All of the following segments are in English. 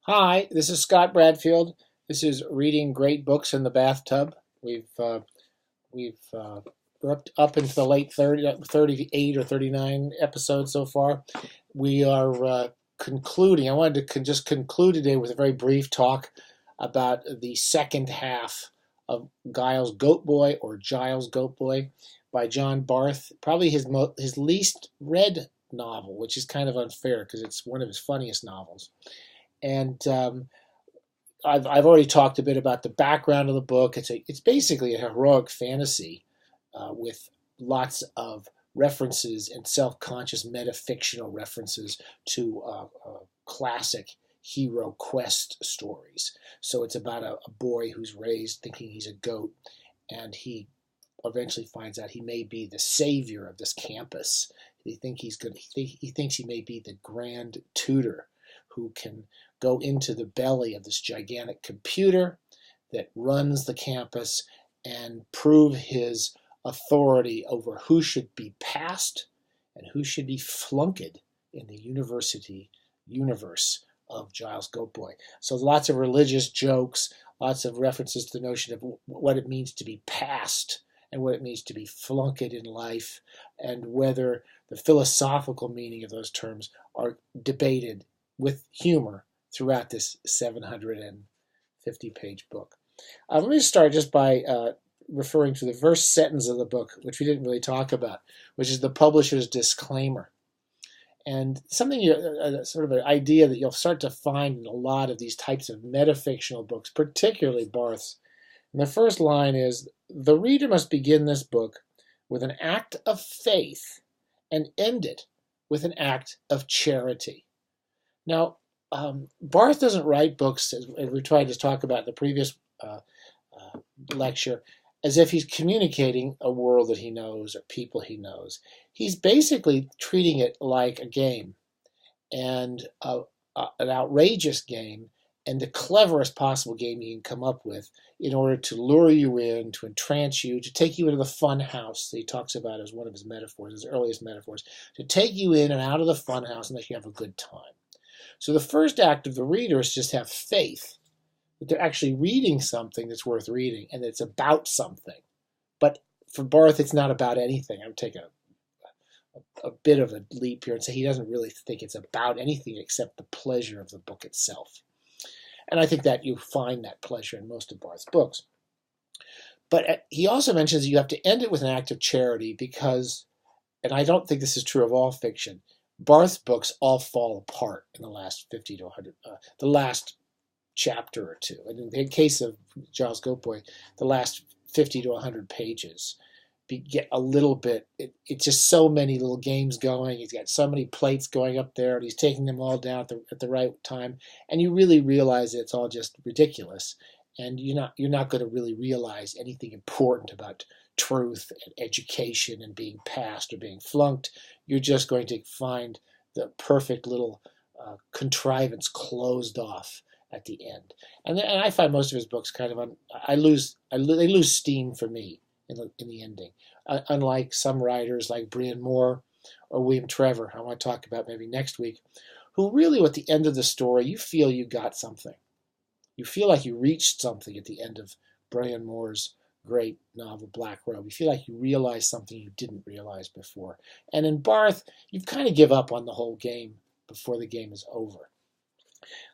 Hi, this is Scott Bradfield. This is reading great books in the bathtub. We're up into the late 38 or 39 episodes so far. We are concluding. I wanted to just conclude today with a very brief talk about the second half of Giles Goat Boy or Giles Goat Boy by John Barth. Probably his least read novel, which is kind of unfair because it's one of his funniest novels. And I've already talked a bit about the background of the book. It's basically a heroic fantasy with lots of references and self-conscious metafictional references to classic hero quest stories. So it's about a boy who's raised thinking he's a goat, and he eventually finds out he may be the savior of this campus. He thinks he may be the grand tutor who can go into the belly of this gigantic computer that runs the campus and prove his authority over who should be passed and who should be flunked in the university universe of Giles Goatboy. So lots of religious jokes, lots of references to the notion of what it means to be passed and what it means to be flunked in life, and whether the philosophical meaning of those terms are debated with humor throughout this 750-page book. Let me start just by referring to the first sentence of the book, which we didn't really talk about, which is the publisher's disclaimer. And something, sort of an idea that you'll start to find in a lot of these types of metafictional books, particularly Barth's. And the first line is, "The reader must begin this book with an act of faith and end it with an act of charity." Now, Barth doesn't write books, as we tried to talk about in the previous lecture, as if he's communicating a world that he knows or people he knows. He's basically treating it like a game, and an outrageous game, and the cleverest possible game he can come up with in order to lure you in, to entrance you, to take you into the fun house that he talks about as one of his metaphors, his earliest metaphors, to take you in and out of the fun house and let you have a good time. So the first act of the reader is just have faith that they're actually reading something that's worth reading and that it's about something. But for Barth, it's not about anything. I'm taking a bit of a leap here and say he doesn't really think it's about anything except the pleasure of the book itself. And I think that you find that pleasure in most of Barth's books. But he also mentions that you have to end it with an act of charity because, and I don't think this is true of all fiction, Barth's books all fall apart in the last 50 to 100, the last chapter or two. And in the case of Giles Goatboy, the last 50 to 100 pages get a little bit, it's just so many little games going. He's got so many plates going up there, and he's taking them all down at the right time. And you really realize it's all just ridiculous. And you're not going to really realize anything important about truth and education and being passed or being flunked. You're just going to find the perfect little contrivance closed off at the end. And I find most of his books kind of they lose steam for me in the ending. Unlike some writers like Brian Moore or William Trevor, who I want to talk about maybe next week, who really at the end of the story you feel you got something. You feel like you reached something at the end of Brian Moore's great novel Black Robe. You feel like you realized something you didn't realize before. And in Barth, you kind of give up on the whole game before the game is over.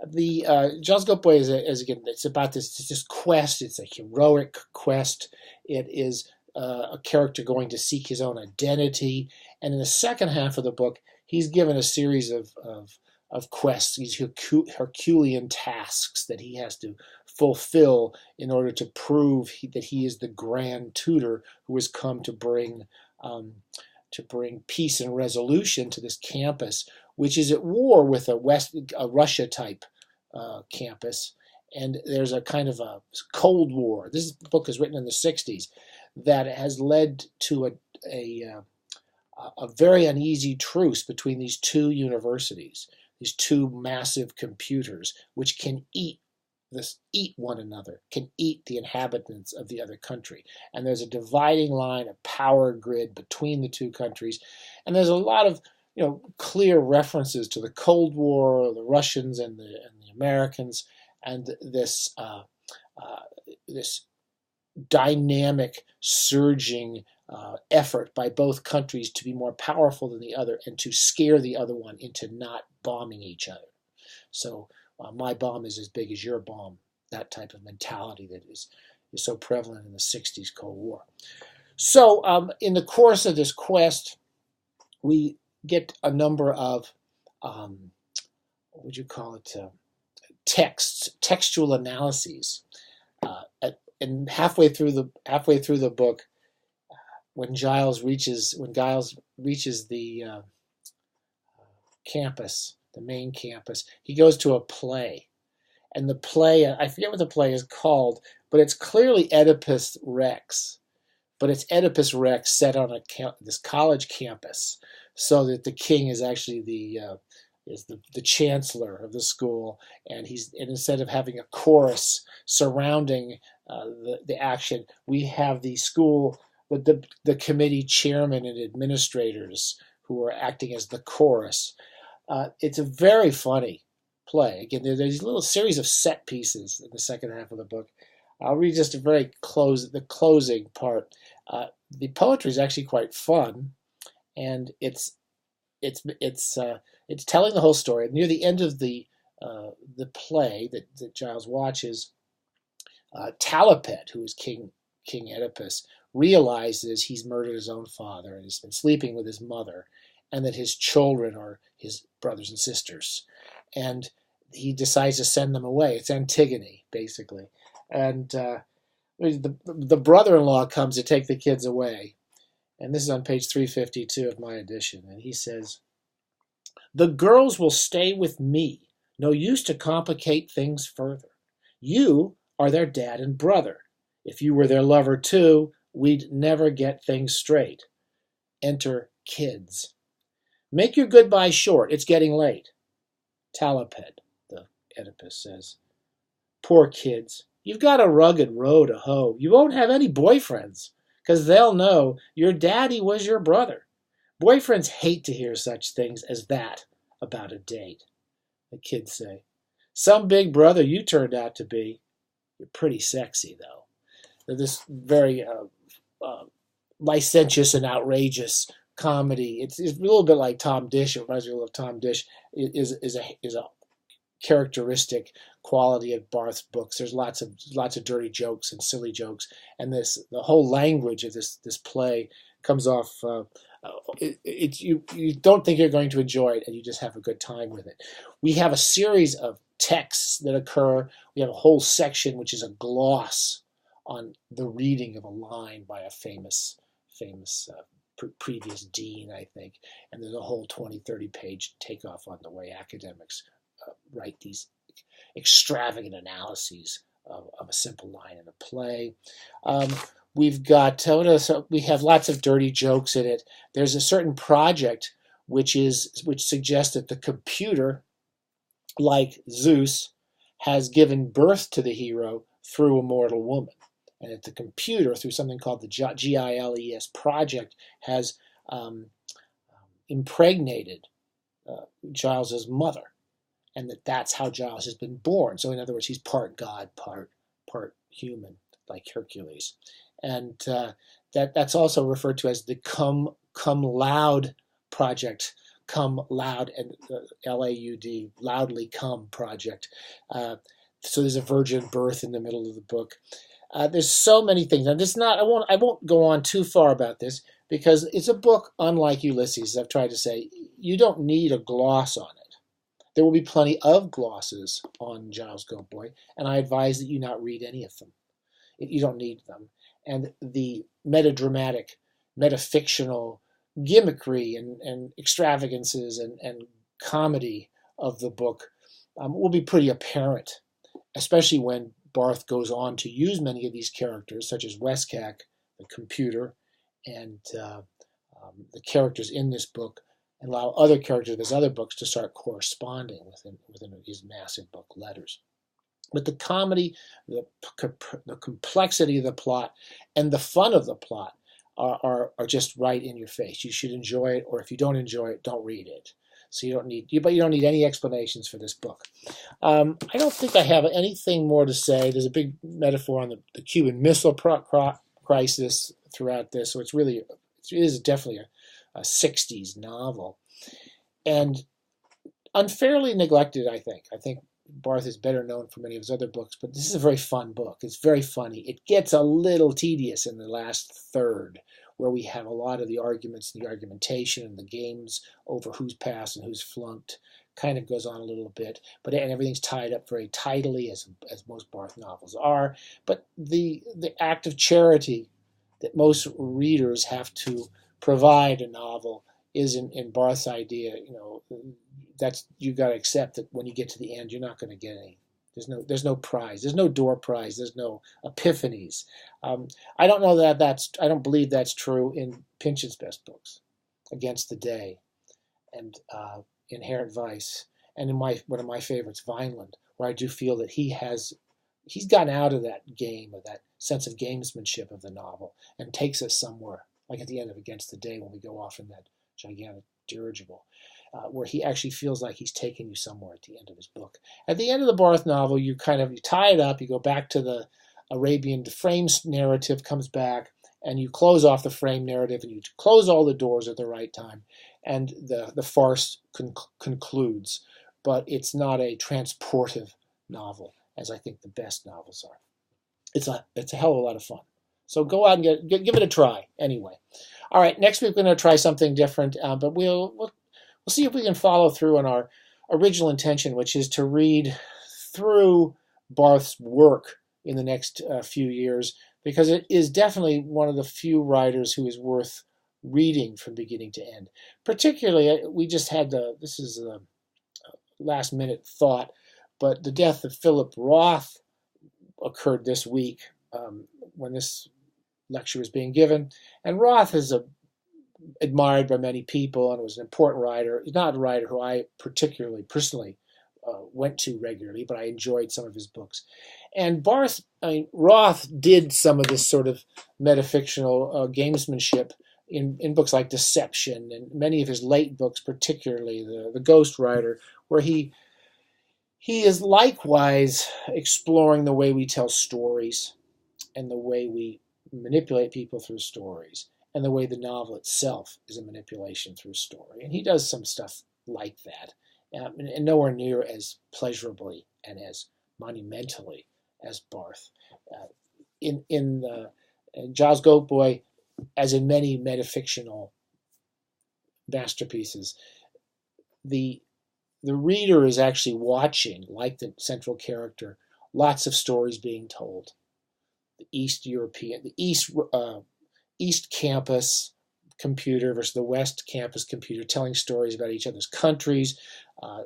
The Giles Goatboy is again, it's about this quest. It's a heroic quest. It is a character going to seek his own identity. And in the second half of the book, he's given a series of quests, these Herculean tasks that he has to fulfill in order to prove that he is the grand tutor who has come to bring peace and resolution to this campus, which is at war with a Russia type campus. And there's a kind of a Cold War. This book is written in the 60s that has led to a very uneasy truce between these two universities, these two massive computers, which can eat one another, can eat the inhabitants of the other country. And there's a dividing line, a power grid between the two countries. And there's a lot of clear references to the Cold War, the Russians and the Americans, and this dynamic, surging effort by both countries to be more powerful than the other and to scare the other one into not bombing each other. So my bomb is as big as your bomb. That type of mentality that is so prevalent in the '60s Cold War. So in the course of this quest, we get a number of what would you call it? Textual analyses. And halfway through the book, when Giles reaches the campus, the main campus, he goes to a play, and the play, I forget what the play is called, but it's clearly Oedipus Rex, but it's Oedipus Rex set on this college campus, so that the king is actually the chancellor of the school, and instead of having a chorus surrounding the action, we have the committee chairman and administrators who are acting as the chorus. It's a very funny play. Again, there's a little series of set pieces in the second half of the book. I'll read just the closing part. The poetry is actually quite fun, and it's telling the whole story. Near the end of the play that Giles watches, Taliped, who is King Oedipus, realizes he's murdered his own father and has been sleeping with his mother, and that his children are his brothers and sisters, and he decides to send them away. It's Antigone, basically, and the brother-in-law comes to take the kids away, and this is on page 352 of my edition, and he says, "The girls will stay with me. No use to complicate things further. You are their dad and brother. If you were their lover too, we'd never get things straight. Enter kids. Make your goodbye short. It's getting late." Taliped, the Oedipus, says, "Poor kids. You've got a rugged row to hoe. You won't have any boyfriends, because they'll know your daddy was your brother. Boyfriends hate to hear such things as that about a date." The kids say, "Some big brother you turned out to be. You're pretty sexy, though." This very licentious and outrageous comedy. It's a little bit like Tom Dish. It reminds me a little of Tom Dish. Is a characteristic quality of Barth's books. There's lots of dirty jokes and silly jokes, and the whole language of this play comes off. You don't think you're going to enjoy it, and you just have a good time with it. We have a series of texts that occur. We have a whole section which is a gloss on the reading of a line by a famous previous dean, I think, and there's a whole 20-30 page takeoff on the way academics write these extravagant analyses of a simple line in a play. We have lots of dirty jokes in it. There's a certain project which suggests that the computer, like Zeus, has given birth to the hero through a mortal woman, and that the computer, through something called the GILES project, has impregnated Giles's mother, and that's how Giles has been born. So in other words, he's part god, part human, like Hercules. And that's also referred to as the Come Loud project, Come Loud, and LAUD, Loudly Come project. So there's a virgin birth in the middle of the book. There's so many things. Now, I won't go on too far about this, because it's a book unlike Ulysses, as I've tried to say. You don't need a gloss on it. There will be plenty of glosses on Giles Goatboy, and I advise that you not read any of them. You don't need them. And the metadramatic, metafictional gimmickry and extravagances and comedy of the book will be pretty apparent, especially when Barth goes on to use many of these characters, such as Westcack, the computer, and the characters in this book, and allow other characters of his other books to start corresponding within his massive book, Letters. But the comedy, the complexity of the plot, and the fun of the plot are just right in your face. You should enjoy it, or if you don't enjoy it, don't read it. So but you don't need any explanations for this book. I don't think I have anything more to say. There's a big metaphor on the Cuban Missile Crisis throughout this, so it is definitely a 60s novel, and unfairly neglected, I think. I think Barth is better known for many of his other books, but this is a very fun book. It's very funny. It gets a little tedious in the last third, where we have a lot of the arguments and the argumentation and the games over who's passed and who's flunked. Kind of goes on a little bit, and everything's tied up very tidily, as most Barth novels are. But the act of charity that most readers have to provide a novel is in Barth's idea. That's, you've got to accept that when you get to the end, you're not going to get any. There's no prize. There's no door prize. There's no epiphanies. I don't know I don't believe that's true in Pynchon's best books, Against the Day, and Inherent Vice, and in one of my favorites, Vineland, where I do feel that he's gotten out of that game, of that sense of gamesmanship of the novel, and takes us somewhere, like at the end of Against the Day when we go off in that gigantic dirigible, where he actually feels like he's taking you somewhere at the end of his book. At the end of the Barth novel, you tie it up, you go back to the frame narrative comes back, and you close off the frame narrative, and you close all the doors at the right time, and the farce concludes. But it's not a transportive novel, as I think the best novels are. It's a hell of a lot of fun. So go out and give it a try anyway. All right, next week we're going to try something different, but we'll see if we can follow through on our original intention, which is to read through Barth's work in the next few years, because it is definitely one of the few writers who is worth reading from beginning to end. Particularly, we just had this is a last minute thought, but the death of Philip Roth occurred this week when this lecture was being given. And Roth is admired by many people and was an important writer. He's not a writer who I personally went to regularly, but I enjoyed some of his books. And Roth did some of this sort of metafictional gamesmanship in books like Deception, and many of his late books, particularly the Ghost Writer, where he is likewise exploring the way we tell stories and the way we manipulate people through stories, and the way the novel itself is a manipulation through story. And he does some stuff like that, and nowhere near as pleasurably and as monumentally as Barth. In Giles Goatboy, as in many metafictional masterpieces, the reader is actually watching, like the central character, lots of stories being told. The East Campus computer versus the West Campus computer, telling stories about each other's countries,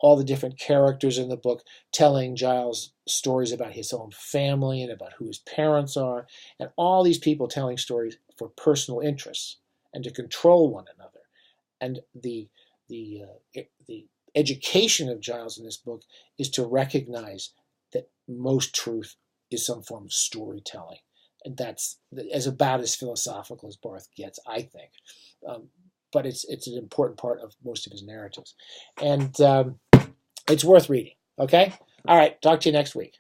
all the different characters in the book telling Giles stories about his own family and about who his parents are, and all these people telling stories for personal interests and to control one another. And the education of Giles in this book is to recognize that most truth is some form of storytelling. And that's as about as philosophical as Barth gets, I think. But it's an important part of most of his narratives. And it's worth reading, okay? All right, talk to you next week.